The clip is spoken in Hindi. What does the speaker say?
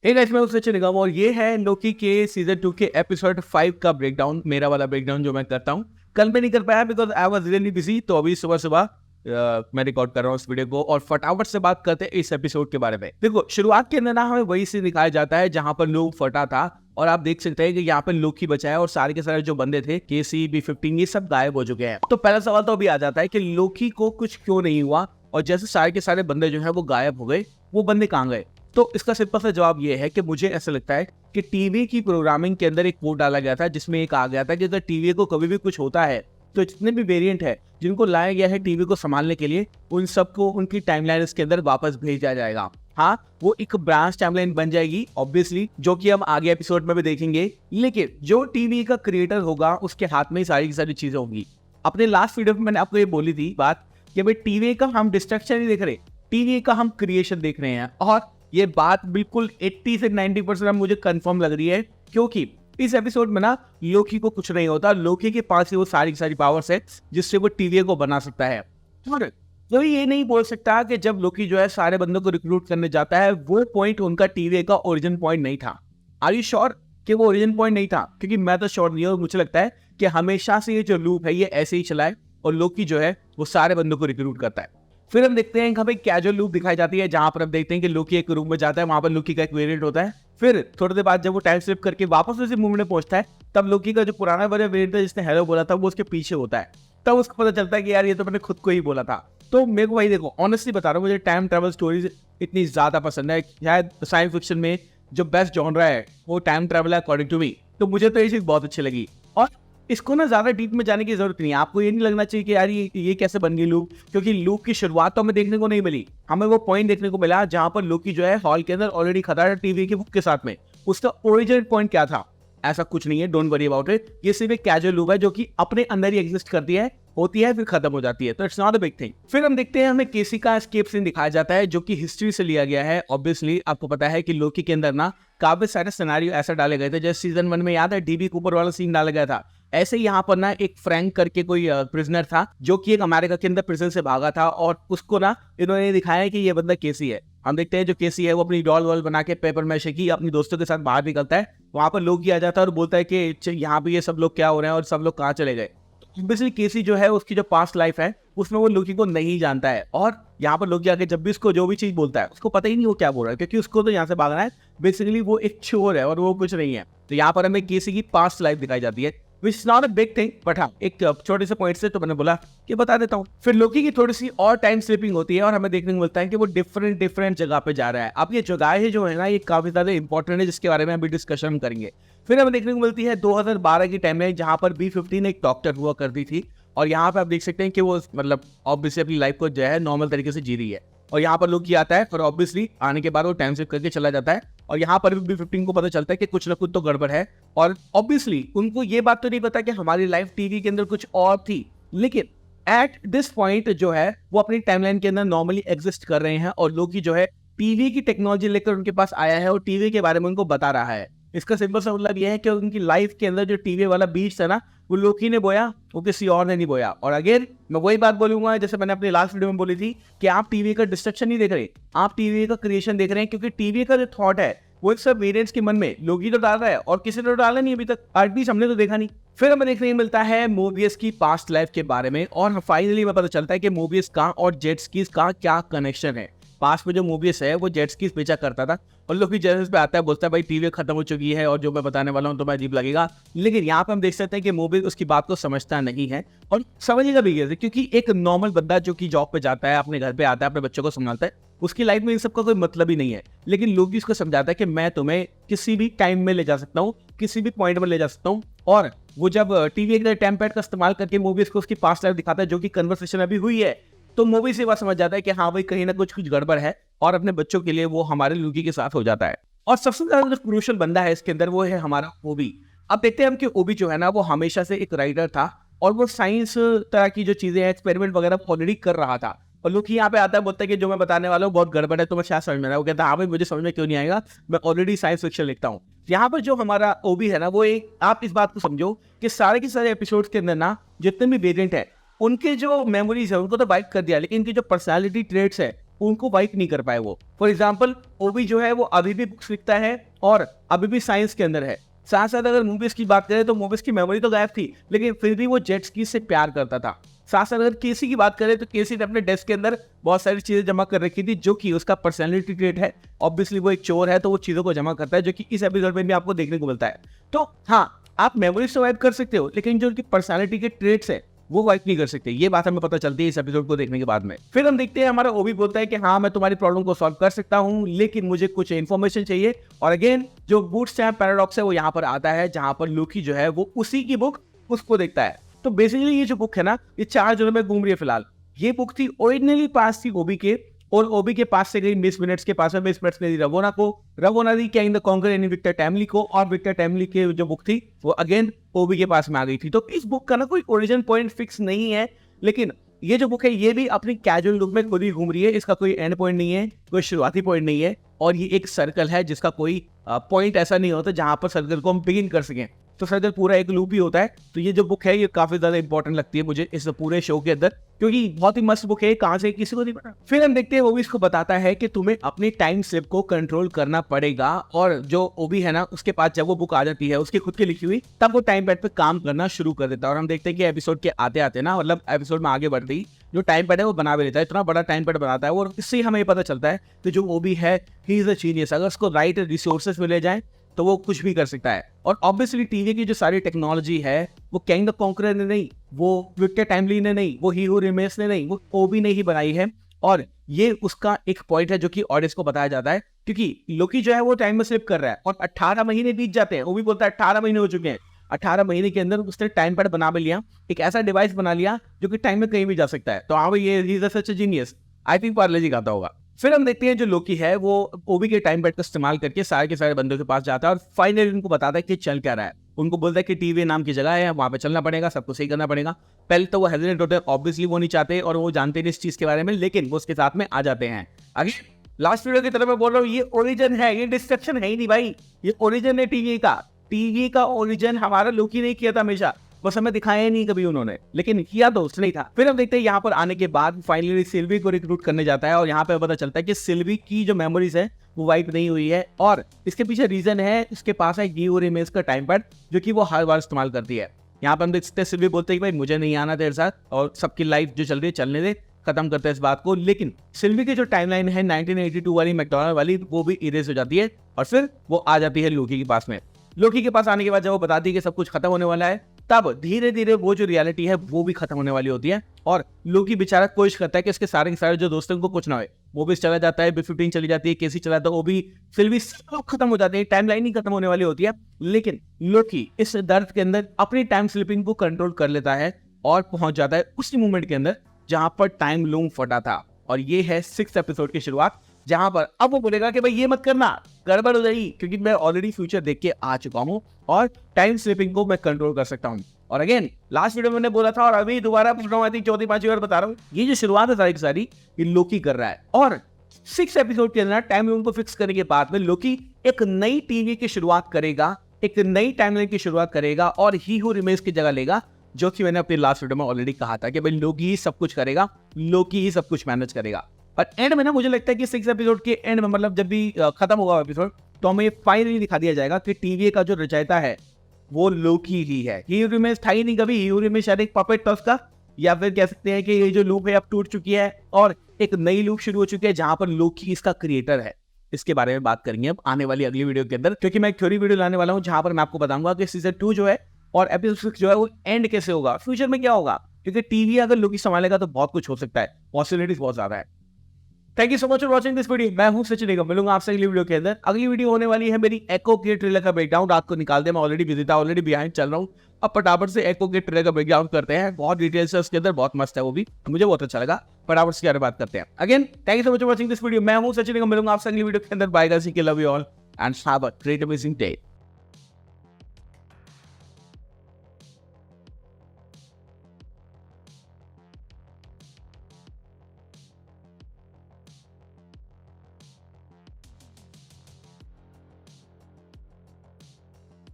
हे गाइस, मैं हूं सचिन निगम और ये है लोकी के सीजन 2 के एपिसोड 5 का ब्रेकडाउन, मेरा वाला ब्रेकडाउन जो मैं करता हूं। कल मैं नहीं कर पाया because I was really busy, तो अभी सुबह सुबह मैं रिकॉर्ड कर रहा हूं इस वीडियो को और फटाफट से बात करते हैं इस एपिसोड के बारे में। देखो, शुरुआत के अंदर ना हमें वही से दिखाया जाता है जहां पर लोग फटा था और आप देख सकते हैं कि यहाँ पे लोकी बचा है और सारे के सारे जो बंदे थे केसी B15 ये सब गायब हो चुके हैं। तो पहला सवाल तो अभी आ जाता है कि लोकी को कुछ क्यों नहीं हुआ और जैसे सारे के सारे बंदे जो है वो गायब हो गए, वो बंदे कहाँ गए? तो इसका सिंपल सा जवाब ये है कि मुझे ऐसा लगता है कि टीवी की प्रोग्रामिंग के अंदर एक कोड डाला गया था जिसमें एक आ गया था कि अगर टीवी को कभी भी कुछ होता है तो जितने भी वेरिएंट है जिनको लाया गया है टीवी को संभालने के लिए, उन सबको उनकी टाइमलाइन के अंदर वापस भेजा जाएगा। हाँ, वो एक ब्रांच टाइमलाइन बन जाएगी ऑब्वियसली, जो कि हम आगे एपिसोड में भी देखेंगे। लेकिन जो टीवी का क्रिएटर होगा उसके हाथ में ही सारी की सारी चीजें होंगी। अपने लास्ट वीडियो में मैंने आपको ये बोली थी बात कि भाई टीवी का हम डिस्ट्रक्शन नहीं देख रहे, टीवी का हम क्रिएशन देख रहे हैं। और ये बात बिल्कुल 80 से 90% मुझे कंफर्म लग रही है, क्योंकि इस एपिसोड में ना लोकी को कुछ नहीं होता। लोकी के पास ही वो सारी की सारी पावर्स है जिससे वो टीवी को बना सकता है। और कोई ये नहीं बोल सकता कि जब लोकी जो है सारे बंदों को रिक्रूट करने जाता है वो पॉइंट उनका टीवी का ओरिजिन पॉइंट नहीं था। आर यू श्योर कि वो ओरिजिन पॉइंट नहीं था? क्योंकि मैं तो श्योर नहीं हूँ। मुझे लगता है कि हमेशा से ये जो लूप है ये ऐसे ही चला है और लोकी जो है वो सारे बंदों को रिक्रूट करता है। फिर हम देखते हैं कि हमें कैजुअल लूप दिखाई जाती है जहां पर हम देखते हैं कि लोकी एक रूम में जाता है, वहां पर लोकी का एक वेरिएंट होता है। फिर थोड़ी देर बाद जब वो टाइम स्लिप करके वापस उसी मूव में पहुंचता है, तब लोकी का जो पुराना वाला वेरिएंट था जिसने हेलो बोला था वो उसके पीछे होता है। तब उसको पता चलता है कि यार ये तो मैंने खुद को ही बोला था। तो मेरे को भाई देखो, ऑनेस्टली बता रहा हूँ, मुझे टाइम ट्रैवल स्टोरीज इतनी ज्यादा पसंद है। शायद साइंस फिक्शन में जो बेस्ट जॉनरा है वो टाइम ट्रैवल है अकॉर्डिंग टू मी। तो मुझे तो ये चीज बहुत अच्छी लगी और इसको ना ज्यादा डीप में जाने की जरूरत नहीं है। आपको ये नहीं लगना चाहिए कि यार ये कैसे बन गई लूप, क्योंकि लूप की शुरुआत तो हमें देखने को नहीं मिली। हमें वो पॉइंट देखने को मिला जहां पर लोकी जो है हॉल के अंदर ऑलरेडी खड़ा है टीवी के बुक के साथ में। उसका ओरिजिनल पॉइंट क्या था? ऐसा कुछ नहीं है, डोंट वरी अबाउट इट। ये सिर्फ एक कैजुअल लूप है जो कि अपने अंदर ही एग्जिस्ट करती है, होती है, फिर खत्म हो जाती है। तो it's not a big thing. फिर हम देखते हैं हमें केसी का एस्केप सीन दिखाया जाता है जो कि हिस्ट्री से लिया गया है। ऑब्वियसली आपको पता है कि लोकी के अंदर ना काफी सारे सिनेरियो ऐसा डाले गए थे। जैसे सीजन 1 में याद है डीबी कूपर वाला सीन डाला गया था, ऐसे ही यहाँ पर ना एक फ्रैंक करके कोई प्रिजनर था जो कि एक अमेरिका के अंदर प्रिजन से भागा था और उसको ना इन्होंने दिखाया कि ये बंदा केसी है। हम देखते हैं जो केसी है वो अपनी डॉल वॉल बना के पेपर मैशे की अपनी दोस्तों के साथ बाहर निकलता है। वहां पर लोग आ जाता है और बोलता है कि यहाँ पे ये सब लोग क्या हो रहे हैं और सब लोग कहाँ चले गए। ऑब्वियसली केसी जो है उसकी जो पास्ट लाइफ है उसमें वो लोकी को नहीं जानता है और यहाँ पर लोकी आके जब भी उसको जो भी चीज बोलता है उसको पता ही नहीं वो क्या बोल रहा है, क्योंकि उसको तो यहाँ से भागना है। बेसिकली वो एक चोर है और वो कुछ नहीं है। तो यहाँ पर हमें केसी की पास्ट लाइफ दिखाई जाती है, which is not a big thing, but हाँ एक छोटे से पॉइंट से तो मैंने बोला कि बता देता हूँ। फिर लोकी की थोड़ी सी और टाइम स्लिपिंग होती है और हमें देखने को मिलता है कि वो डिफरेंट जगह पे जा रहा है। अब ये जगह जो है ना ये काफी ज्यादा इंपॉर्टेंट है जिसके बारे में अभी डिस्कशन करेंगे। फिर हमें देखने को मिलती है 2012 की टाइम में जहां पर B15 एक डॉक्टर हुआ करती थी और यहाँ पे आप देख सकते हैं कि वो मतलब ऑब्वियसली अपनी लाइफ को जो है नॉर्मल तरीके से जी रही है। और यहाँ पर लोकी आता है और ऑब्वियसली आने के बाद वो टाइम स्लिप करके चला जाता है और यहाँ पर भी B15 को पता चलता है कि कुछ ना कुछ तो गड़बड़ है। और ऑब्वियसली उनको ये बात तो नहीं पता कि हमारी लाइफ टीवी के अंदर कुछ और थी, लेकिन एट दिस पॉइंट जो है वो अपनी टाइमलाइन के अंदर नॉर्मली एग्जिस्ट कर रहे हैं और लोकी जो है टीवी की टेक्नोलॉजी लेकर उनके पास आया है और टीवी के बारे में उनको बता रहा है। इसका सिंपल सा मतलब यह है कि उनकी लाइफ के अंदर जो टीवी वाला बीज था ना वो लोकी ने बोया, वो किसी और ने नहीं बोया। और अगेन मैं वही बात बोलूंगा जैसे मैंने अपने लास्ट वीडियो में बोली थी कि आप टीवी का डिस्ट्रक्शन नहीं देख रहे, आप टीवी का क्रिएशन देख रहे हैं, क्योंकि टीवी का जो थॉट है वो सब वेरिएंट्स के मन में लोकी तो डाल रहा है और किसी ने तो डाला नहीं अभी तक, एटलीस्ट हमने तो देखा नहीं। फिर हमें देखने को मिलता है मोबियस की पास्ट लाइफ के बारे में और फाइनली हमें पता चलता है कि मोबियस का और जेट स्कीज का क्या कनेक्शन है। पास्ट में जो मोबियस है वो जेट स्कीज बेचा करता था और लोकी जेट पे आता है, बोलता है भाई टीवी खत्म हो चुकी है और जो मैं बताने वाला हूँ तो मैं अजीब लगेगा। लेकिन यहाँ पे हम देख सकते हैं कि मोबियस उसकी बात को समझता नहीं है और समझेगा भी कैसे, क्योंकि एक नॉर्मल बंदा जो कि जॉब पे जाता है, अपने घर पे आता है, अपने बच्चों को संभालता है, उसकी लाइफ में इन सब का कोई मतलब ही नहीं है। लेकिन लोकी उसको समझाता है कि मैं तुम्हें किसी भी टाइम में ले जा सकता हूँ, किसी भी पॉइंट में ले जा सकता हूँ। और वो जब टीवी के टाइम पैड का इस्तेमाल करके मोबियस को उसकी पास्ट लाइफ दिखाता है जो कि कन्वर्सेशन अभी हुई है, तो मूवी से बात समझ जाता है कि हाँ भाई कहीं ना कुछ गड़बड़ है और अपने बच्चों के लिए वो हमारे लोकी के साथ हो जाता है। और सबसे ज्यादा जो क्रूशियल बंदा है इसके अंदर वो है हमारा ओबी। अब देखते हैं हम कि ओबी जो है ना वो हमेशा से एक राइटर था और वो साइंस तरह की जो चीजें हैं, एक्सपेरिमेंट वगैरह ऑलरेडी कर रहा था। और लोकी यहाँ पे आता है, बोलता है कि जो मैं बताने वाला हूँ बहुत गड़बड़ है, तो मैं शायद समझ में रहा है। वो कहता है हाँ भाई मुझे समझ में क्यों नहीं आएगा, मैं ऑलरेडी साइंस फिक्शन लिखता हूँ। यहाँ पर जो हमारा ओबी है ना वो एक, आप इस बात को समझो कि सारे के सारे एपिसोड्स के अंदर ना जितने भी वेरिएंट है उनके जो मेमोरीज है उनको तो वाइप कर दिया, लेकिन इनकी जो पर्सनालिटी ट्रेट्स है उनको वाइप नहीं कर पाए वो। फॉर एग्जाम्पल ओबी जो है वो अभी भी बुक्स लिखता है और अभी भी साइंस के अंदर है। साथ साथ अगर मूवीज की बात करें तो मूवीज की मेमोरी तो गायब थी, लेकिन फिर भी वो जेट स्की से प्यार करता था। साथ साथ अगर केसी की बात करें तो केसी ने अपने डेस्क के अंदर बहुत सारी चीजें जमा कर रखी थी जो कि उसका पर्सनैलिटी ट्रेट है। ऑब्वियसली वो एक चोर है तो वो चीजों को जमा करता है, जो कि इस एपिसोड में भी आपको देखने को मिलता है। तो हाँ, आप मेमोरी से वाइप कर सकते हो, लेकिन जो उनकी पर्सनैलिटी के ट्रेट्स है वो वाइप नहीं कर सकते। ये बात हमें पता चलती है इस एपिसोड को देखने के बाद में। फिर हम देखते हैं हमारा ओबी बोलता है कि हाँ मैं तुम्हारी प्रॉब्लम को सॉल्व कर सकता हूँ, लेकिन मुझे कुछ इन्फॉर्मेशन चाहिए। और अगेन जो बूटस्ट्रैप पैराडॉक्स है वो यहाँ पर आता है, जहां पर लोकी जो है वो उसी की बुक उसको देखता है। तो बेसिकली ये जो बुक है ना, ये 4 जनों में घूम रही है फिलहाल। ये बुक थी ओरिजिनली पास थी ओबी के, और ओबी के पास से गई मिस मिनट्स के पास में। मिस मिनट्स ने दी रवोना को, रवोना दी किंग द कॉन्कर यानी विक्टर टैमली को, और विक्टर टैमली के जो बुक थी वो अगेन ओबी के पास में आ गई थी। तो इस बुक का ना कोई ओरिजिन पॉइंट फिक्स नहीं है, लेकिन ये जो बुक है ये भी अपनी कैजुअल लुक में खुद ही घूम रही है। इसका कोई एंड पॉइंट नहीं है, कोई शुरुआती पॉइंट नहीं है, और ये एक सर्कल है जिसका कोई पॉइंट ऐसा नहीं होता जहां पर सर्कल को हम बिगिन कर सकें। तो सर्कल पूरा एक लूप ही होता है। तो ये जो बुक है ये काफी ज्यादा इंपॉर्टेंट लगती है मुझे इस पूरे शो के अंदर, क्योंकि बहुत ही मस्त बुक है, कहां से किसी को नहीं पता। फिर हम देखते हैं ओबी इसको बताता है कि तुम्हें अपनी टाइम स्लिप को कंट्रोल करना पड़ेगा, और जो ओबी है ना उसके पास जब वो बुक आ जाती है उसकी खुद की लिखी हुई, तब वो टाइम पैड पे काम करना शुरू कर देता है। और हम देखते हैं कि एपिसोड के आते आते ना, मतलब एपिसोड में आगे बढ़ते ही जो टाइम पैड है वो बना भी लेता है। इतना बड़ा टाइम पैड बनाता है और इससे हमें पता चलता है कि जो ओबी है ही इज अ जीनियस। अगर उसको राइट रिसोर्सेस मिले जाए तो वो कुछ भी कर सकता है। और ऑब्वियसली टीवी की जो सारी टेक्नोलॉजी है वो किंग द कॉन्करर ने नहीं, वो विक्टर टैमली ने नहीं, वो ही हू रिमेन्स ने नहीं, वो ओबी ने ही बनाई है। और ये उसका एक पॉइंट है जो कि ऑडियंस को बताया जाता है, क्योंकि लोकी जो है वो टाइम में स्लिप कर रहा है और 18 महीने बीत जाते हैं। ओबी बोलता है 18 महीने हो चुके हैं। 18 महीने के अंदर उसने टाइम पैड बना भी लिया, एक ऐसा डिवाइस बना लिया जो कि टाइम में कहीं भी जा सकता है। तो हाँ भाई, ये he is such a genius. I think Parle G खाता होगा। फिर हम देखते हैं जो लोकी है वो ओबी के टाइम पैड का इस्तेमाल करके सारे के सारे बंदों के पास जाता है और फाइनली उनको बताता है कि चल क्या रहा है। उनको बोलता है कि टीवी नाम की जगह है, वहां पे चलना पड़ेगा, सबको सही करना पड़ेगा। पहले तो वो हेजिटेंट होते हैं, ऑब्वियसली वो नहीं चाहते और वो जानते नहीं इस चीज के बारे में, लेकिन वो उसके साथ में आ जाते हैं। आगे लास्ट वीडियो की तरफ मैं बोल रहा हूँ, ये ओरिजिन है, ये डिस्ट्रक्शन है ही नहीं भाई, ये ओरिजिन है टीवी का। टीवी का ओरिजिन हमारा लोकी नहीं किया था हमेशा, बस हमें दिखाया ही नहीं कभी उन्होंने, लेकिन किया तो उसने ही था। फिर हम देखते हैं यहाँ पर आने के बाद फाइनली सिल्वी को रिक्रूट करने जाता है और यहाँ पे पता चलता है कि सिल्वी की जो मेमोरीज है वो वाइप नहीं हुई है, और इसके पीछे रीजन है इसके पास है गी और इमेज का टाइम पैड जो कि वो हर बार इस्तेमाल करती है। यहाँ पे हम देख सकते हैं सिल्वी बोलते हैं कि भाई मुझे नहीं आना तेरे साथ, और सबकी लाइफ जो चल रही है चलने दे, खत्म करते हैं इस बात को। लेकिन सिल्वी की जो टाइमलाइन है 1982 वाली मैकडॉनल्ड वाली, वो भी इरेज हो जाती है और फिर वो आ जाती है लोकी के पास में। लोकी के पास आने के बाद जब वो बताती है कि सब कुछ खत्म होने वाला है, तब धीरे धीरे वो जो रियलिटी है वो भी खत्म होने वाली होती है। और लोकी बेचारा कोशिश करता है कि इसके सारे के सारे जो दोस्त हैं उनको कुछ ना हो। वो भी चला जाता है, B-15 चली जाती है, केसी चला जाता है, वो भी फिर भी सब लोग खत्म हो जाते हैं, टाइमलाइन ही खत्म होने वाली होती है। लेकिन लोकी इस दर्द के अंदर अपनी टाइम स्लिपिंग को कंट्रोल कर लेता है और पहुंच जाता है उसी मोमेंट के अंदर जहां पर टाइम लूम फटा था। और ये है 6th एपिसोड की शुरुआत, जहां पर अब वो बोलेगा कि भाई ये मत करना, गड़बड़ हो जाएगी, क्योंकि मैं ऑलरेडी फ्यूचर देख के आ चुका हूं और टाइम स्लिपिंग को मैं कंट्रोल कर सकता हूं। और अगेन लास्ट वीडियो में मैंने बोला था और अभी दोबारा पूछ रहा हूं, आई थिंक चौथी पांचवी बार बता रहा हूं, ये जो शुरुआत है सारी की सारी ये लोकी कर रहा है। और 6 एपिसोड के अंदर टाइम लूम को फिक्स करने के बाद में लोकी एक नई टीवी की शुरुआत करेगा, एक नई टाइमलाइन की शुरुआत करेगा और ही हू रिमेन्स की जगह लेगा, जो कि मैंने अपने लास्ट वीडियो में ऑलरेडी कहा था कि भाई लोकी ही सब कुछ करेगा, लोकी ही सब कुछ मैनेज करेगा। और एंड में ना मुझे लगता है कि 6 एपिसोड के एंड में, मतलब जब भी खत्म होगा एपिसोड, तो हमें फाइनली दिखा दिया जाएगा कि टीवी का जो रचयिता है वो लोकी ही है। ही हू रिमेन्स था ही नहीं कभी, ही हू रिमेन्स शायद एक पपेट था उसका, या फिर कह सकते हैं कि ये जो लूप है अब टूट चुकी है और एक नई लूप शुरू हो चुकी है जहां पर लोकी इसका क्रिएटर है। इसके बारे में बात करेंगे अब आने वाली अगली वीडियो के अंदर, क्योंकि मैं एक थ्योरी वीडियो लाने वाला हूं जहां पर मैं आपको बताऊंगा कि सीजन 2 जो है और एपिसोड 6 जो है वो एंड कैसे होगा, फ्यूचर में क्या होगा, क्योंकि टीवी अगर लोकी संभालेगा तो बहुत कुछ हो सकता है, पॉसिबिलिटीज बहुत ज्यादा है। Thank you so much for watching this video. मैं हूं सचिन निगम, मिलूंगा आपसे अगली वीडियो के अंदर। अगली वीडियो होने वाली है मेरी एको के ट्रेलर का ब्रेकडाउन। रात को निकाल दे, मैं ऑलरेडी बिजी था, ऑलरेडी बिहाइंड चल रहा हूं। अब फटाफट से एको के ट्रेलर का ब्रेकडाउन करते हैं, बहुत डिटेल्स है उसके अंदर, बहुत मस्त है वो भी, मुझे बहुत अच्छा लगा। फटाफट से क्या बात करते हैं। Again thank you so much for watching this video. मैं हूं सचिन निगम, मिलूंगा आपसे अगली वीडियो के अंदर। Bye guys, love you all and have a great amazing day.